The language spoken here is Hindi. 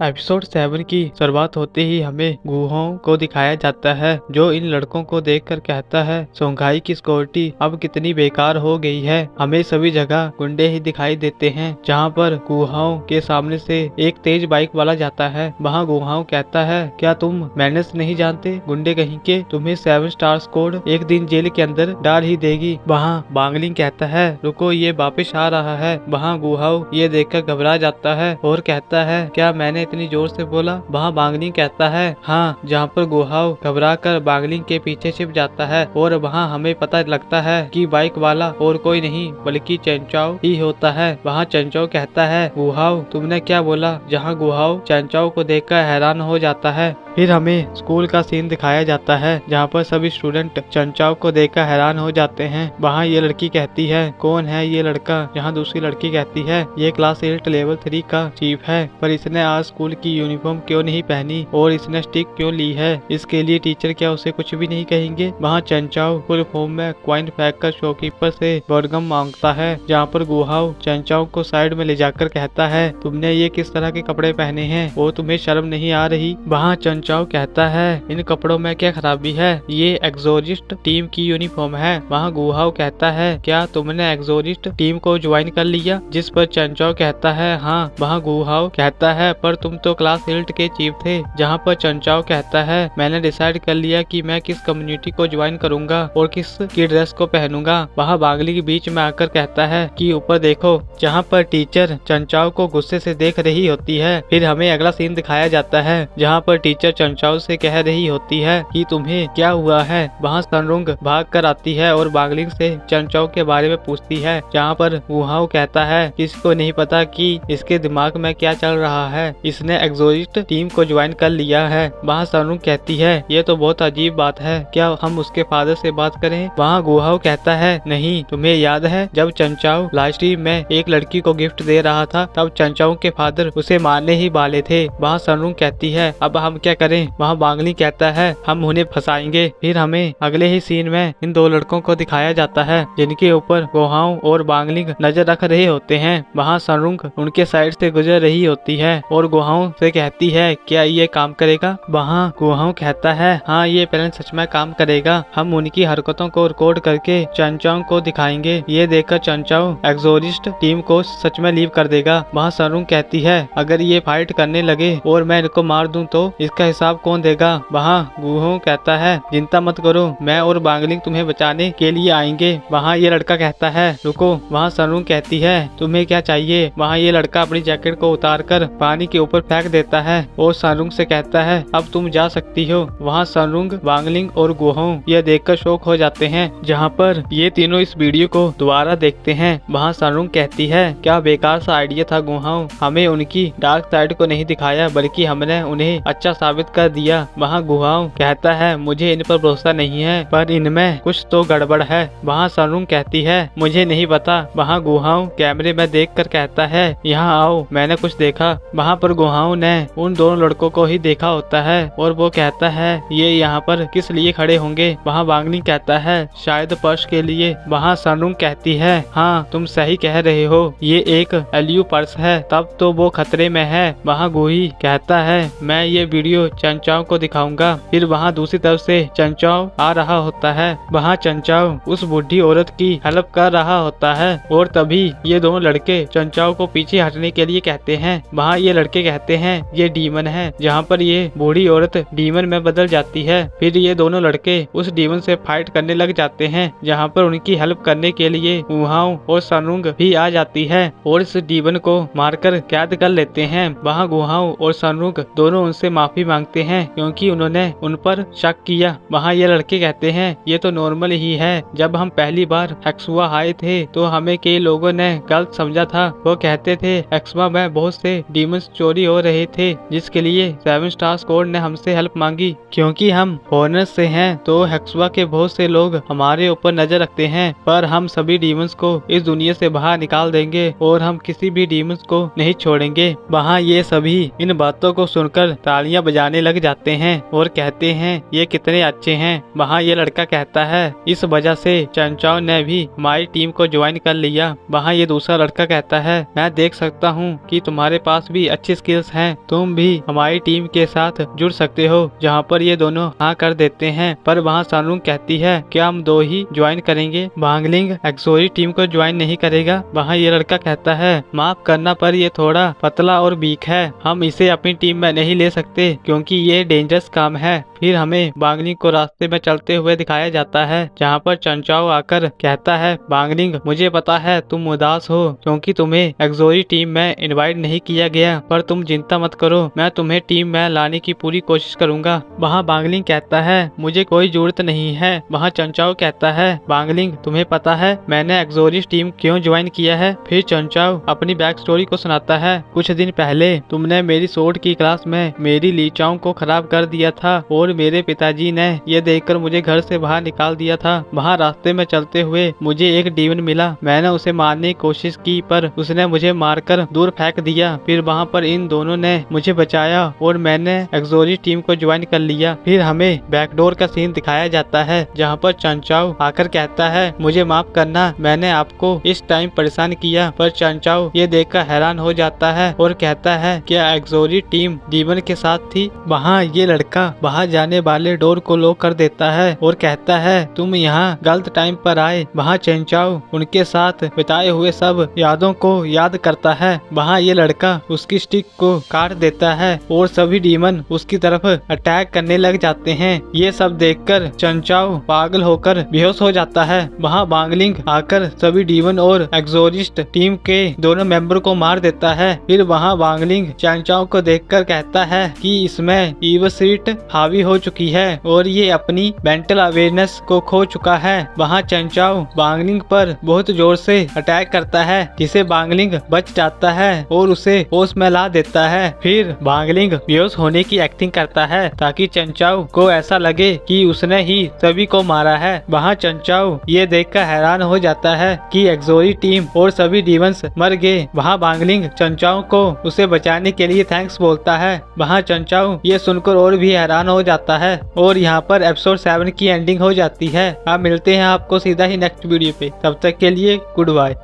एपिसोड 7 की शुरुआत होते ही हमें गुहाओं को दिखाया जाता है, जो इन लड़कों को देखकर कहता है सोंघाई की सिक्योरिटी अब कितनी बेकार हो गई है। हमें सभी जगह गुंडे ही दिखाई देते हैं। जहां पर गुहाओं के सामने से एक तेज बाइक वाला जाता है। वहां गुहाओं कहता है, क्या तुम मैनर्स नहीं जानते गुंडे कहीं के? तुम्हें 7 स्टार स्क्वाड एक दिन जेल के अंदर डाल ही देगी। वहां बांगलिंग कहता है, रुको ये वापस आ रहा है। वहां गुहाओं ये देखकर घबरा जाता है और कहता है, क्या मैंने इतनी जोर से बोला? वहाँ बांगलिंग कहता है, हाँ। जहाँ पर गुहाओं घबरा कर बांगलिंग के पीछे छिप जाता है और वहाँ हमें पता लगता है कि बाइक वाला और कोई नहीं बल्कि चैनचाओ ही होता है। वहाँ चैनचाओ कहता है, गुहाओं तुमने क्या बोला? जहाँ गुहाओं चैनचाओ को देखकर हैरान हो जाता है। फिर हमें स्कूल का सीन दिखाया जाता है, जहाँ पर सभी स्टूडेंट चंचाओ को देखकर हैरान हो जाते हैं। वहाँ ये लड़की कहती है, कौन है ये लड़का? जहाँ दूसरी लड़की कहती है, ये क्लास 8 लेवल 3 का चीफ है, पर इसने आज स्कूल की यूनिफॉर्म क्यों नहीं पहनी और इसने स्टिक क्यों ली है? इसके लिए टीचर क्या उसे कुछ भी नहीं कहेंगे? वहाँ चंचाओ फुल फॉर्म में क्वाइन फेंक कर शॉपकीपर से बर्गम मांगता है, जहाँ पर गुहाओं चंचाओ को साइड में ले जाकर कहता है, तुमने ये किस तरह के कपड़े पहने हैं और तुम्हें शर्म नहीं आ रही? वहाँ चंचाओ कहता है, इन कपड़ों में क्या खराबी है? ये एक्सोरिस्ट टीम की यूनिफॉर्म है। वहाँ गुहाओं कहता है, क्या तुमने एक्सोरिस्ट टीम को ज्वाइन कर लिया? जिस पर चंचाओ कहता है, हाँ। वहाँ गुहाओं कहता है, पर तुम तो क्लास 8 के चीफ थे। जहाँ पर चंचाओ कहता है, मैंने डिसाइड कर लिया कि मैं किस कम्युनिटी को ज्वाइन करूंगा और किस की ड्रेस को पहनूंगा। वहाँ बागली के बीच में आकर कहता है कि ऊपर देखो, जहाँ पर टीचर चंचाओ को गुस्से से देख रही होती है। फिर हमें अगला सीन दिखाया जाता है, जहाँ पर टीचर चंचाओ से कह रही होती है कि तुम्हें क्या हुआ है। वहाँ सनरुंग भाग कर आती है और बागलिंग से चंचाओ के बारे में पूछती है, जहाँ पर गुहाओं कहता है, किसी को नहीं पता कि इसके दिमाग में क्या चल रहा है, इसने एक्सोरिस्ट टीम को ज्वाइन कर लिया है। वहाँ सनरुंग कहती है, ये तो बहुत अजीब बात है, क्या हम उसके फादर से बात करें? वहाँ गुहाओं कहता है, नहीं। तुम्हें याद है जब चंचाओ लास्ट टीम में एक लड़की को गिफ्ट दे रहा था, तब चंचाओ के फादर उसे मारने ही वाले थे। वहाँ सनरुंग कहती है, अब हम क्या करें? वहाँ बांगली कहता है, हम उन्हें फंसाएंगे। फिर हमें अगले ही सीन में इन दो लड़कों को दिखाया जाता है, जिनके ऊपर गुहाओं और बांगलिंग नजर रख रहे होते हैं। वहाँ सनरुंग उनके साइड से गुजर रही होती है और गुहाओं से कहती है, क्या ये काम करेगा? वहाँ गुहाओं कहता है, हाँ ये प्लान सच में काम करेगा। हम उनकी हरकतों को रिकॉर्ड करके चंचाओ को दिखाएंगे। ये देखकर चंचाओ एक्सोरिस्ट टीम को सच में लीव कर देगा। वहाँ सनरुंग कहती है, अगर ये फाइट करने लगे और मैं इनको मार दूं तो इसका हिसाब कौन देगा? वहाँ गुहाओं कहता है, चिंता मत करो, मैं और बांगलिंग तुम्हें बचाने के लिए आएंगे। वहाँ ये लड़का कहता है, रुको। वहाँ सनरुंग कहती है, तुम्हें क्या चाहिए? वहाँ ये लड़का अपनी जैकेट को उतार कर पानी के ऊपर फेंक देता है और सनरुंग से कहता है, अब तुम जा सकती हो। वहाँ सनरुंग, बांगलिंग और गुहाओं यह देखकर शॉक हो जाते हैं। जहाँ पर ये तीनों इस वीडियो को दोबारा देखते हैं। वहाँ सनरुंग कहती है, क्या बेकार सा आइडिया था गुहाओं, हमें उनकी डार्क साइड को नहीं दिखाया बल्कि हमने उन्हें अच्छा साबित कर दिया। वहाँ गुहाओं कहता है, मुझे इन पर भरोसा नहीं है, पर इनमें कुछ तो गड़बड़ है। वहाँ सनरुंग कहती है, मुझे नहीं पता। वहाँ गुहाओं कैमरे में देखकर कहता है, यहाँ आओ, मैंने कुछ देखा। वहाँ पर गुहाओं ने उन दोनों लड़कों को ही देखा होता है और वो कहता है, ये यहाँ पर किस लिए खड़े होंगे? वहाँ बांगली कहता है, शायद पर्स के लिए। वहाँ सनरुंग कहती है, हाँ तुम सही कह रहे हो, ये एक एलयू पर्स है, तब तो वो खतरे में है। वहाँ गुही कहता है, मैं ये वीडियो चंचाओ को दिखाऊंगा। फिर वहाँ दूसरी तरफ से चंचाओ आ रहा होता है। वहाँ चंचाओ उस बूढ़ी औरत की हेल्प कर रहा होता है और तभी ये दोनों लड़के चंचाओ को पीछे हटने के लिए कहते हैं। वहाँ ये लड़के कहते हैं, ये डीमन है। जहाँ पर ये बूढ़ी औरत डीमन में बदल जाती है। फिर ये दोनों लड़के उस डीमन से फाइट करने लग जाते हैं, जहाँ पर उनकी हेल्प करने के लिए गुहाओं और सनरुंग भी आ जाती है और इस डीमन को मारकर कैद कर लेते हैं। वहाँ गुहाओं और सनरुंग दोनों उनसे माफी मांगते हैं क्योंकि उन्होंने उन पर शक किया। वहाँ ये लड़के कहते हैं, ये तो नॉर्मल ही है, जब हम पहली बार हेक्सुआ आए थे तो हमें कई लोगों ने गलत समझा था। वो कहते थे हेक्सुआ में बहुत से डीमंस चोरी हो रहे थे, जिसके लिए 7 स्टार स्क्वाड ने हमसे हेल्प मांगी। क्योंकि हम फॉरेनर्स से हैं तो हेक्सुआ के बहुत से लोग हमारे ऊपर नजर रखते हैं, पर हम सभी डीमंस को इस दुनिया से बाहर निकाल देंगे और हम किसी भी डीमंस को नहीं छोड़ेंगे। वहाँ ये सभी इन बातों को सुनकर तालियां बजा जाने लग जाते हैं और कहते हैं ये कितने अच्छे हैं। वहाँ ये लड़का कहता है इस वजह से चंचाओ ने भी हमारी टीम को ज्वाइन कर लिया। वहाँ ये दूसरा लड़का कहता है मैं देख सकता हूँ कि तुम्हारे पास भी अच्छी स्किल्स हैं, तुम भी हमारी टीम के साथ जुड़ सकते हो। जहाँ पर ये दोनों हाँ कर देते हैं, पर वहाँ सानूंग कहती है क्या हम दो ही ज्वाइन करेंगे, वांगलिंग एक्सोरी टीम को ज्वाइन नहीं करेगा। वहाँ ये लड़का कहता है माफ करना पर ये थोड़ा पतला और वीक है, हम इसे अपनी टीम में नहीं ले सकते क्योंकि ये डेंजरस काम है। फिर हमें वांगलिंग को रास्ते में चलते हुए दिखाया जाता है, जहाँ पर चंचाओ आकर कहता है वांगलिंग मुझे पता है तुम उदास हो क्योंकि तुम्हें एक्सोरी टीम में इनवाइट नहीं किया गया, पर तुम चिंता मत करो, मैं तुम्हें टीम में लाने की पूरी कोशिश करूंगा। वहाँ वांगलिंग कहता है मुझे कोई जरूरत नहीं है। वहाँ चंचाओ कहता है वांगलिंग तुम्हें पता है मैंने एक्सोरी टीम क्यों ज्वाइन किया है। फिर चंचाओ अपनी बैक स्टोरी को सुनाता है कुछ दिन पहले तुमने मेरी सोर्ड की क्लास में मेरी लीचाओं को खराब कर दिया था और मेरे पिताजी ने ये देखकर मुझे घर से बाहर निकाल दिया था। वहाँ रास्ते में चलते हुए मुझे एक डीमन मिला, मैंने उसे मारने की कोशिश की पर उसने मुझे मारकर दूर फेंक दिया। फिर वहाँ पर इन दोनों ने मुझे बचाया और मैंने एक्सोरी टीम को ज्वाइन कर लिया। फिर हमें बैकडोर का सीन दिखाया जाता है, जहाँ पर चंचाओ आकर कहता है मुझे माफ करना, मैंने आपको इस टाइम परेशान किया। पर चंचाओ ये देखकर हैरान हो जाता है और कहता है क्या एक्सोरी टीम डीमन के साथ थी। वहाँ ये लड़का बाहर जाने वाले डोर को लॉक कर देता है और कहता है तुम यहाँ गलत टाइम पर आए। वहाँ चंचाओ उनके साथ बिताए हुए सब यादों को याद करता है। वहाँ ये लड़का उसकी स्टिक को काट देता है और सभी डीमन उसकी तरफ अटैक करने लग जाते हैं। ये सब देखकर चंचाओ पागल होकर बेहोश हो जाता है। वहाँ वांगलिंग आकर सभी डीमन और एक्सोरिस्ट टीम के दोनों मेंबर को मार देता है। फिर वहाँ वांगलिंग चंचाओ को देखकर कहता है कि इसमें ईवसीट हावी हो चुकी है और ये अपनी मेंटल अवेयरनेस को खो चुका है। वहाँ चंचाओ वांगलिंग पर बहुत जोर से अटैक करता है, जिसे वांगलिंग बच जाता है और उसे होश में ला देता है। फिर वांगलिंग बेहोश होने की एक्टिंग करता है ताकि चंचाओ को ऐसा लगे कि उसने ही सभी को मारा है। वहाँ चंचाओ ये देखकर हैरान हो जाता है कि एक्सोरी टीम और सभी डीमंस मर गए। वहाँ वांगलिंग चंचाओ को उसे बचाने के लिए थैंक्स बोलता है। वहाँ चंचाओ ये सुनकर और भी हैरान हो जाता है और यहाँ पर एपिसोड 7 की एंडिंग हो जाती है। अब मिलते हैं आपको सीधा ही नेक्स्ट वीडियो पे, तब तक के लिए गुड बाय।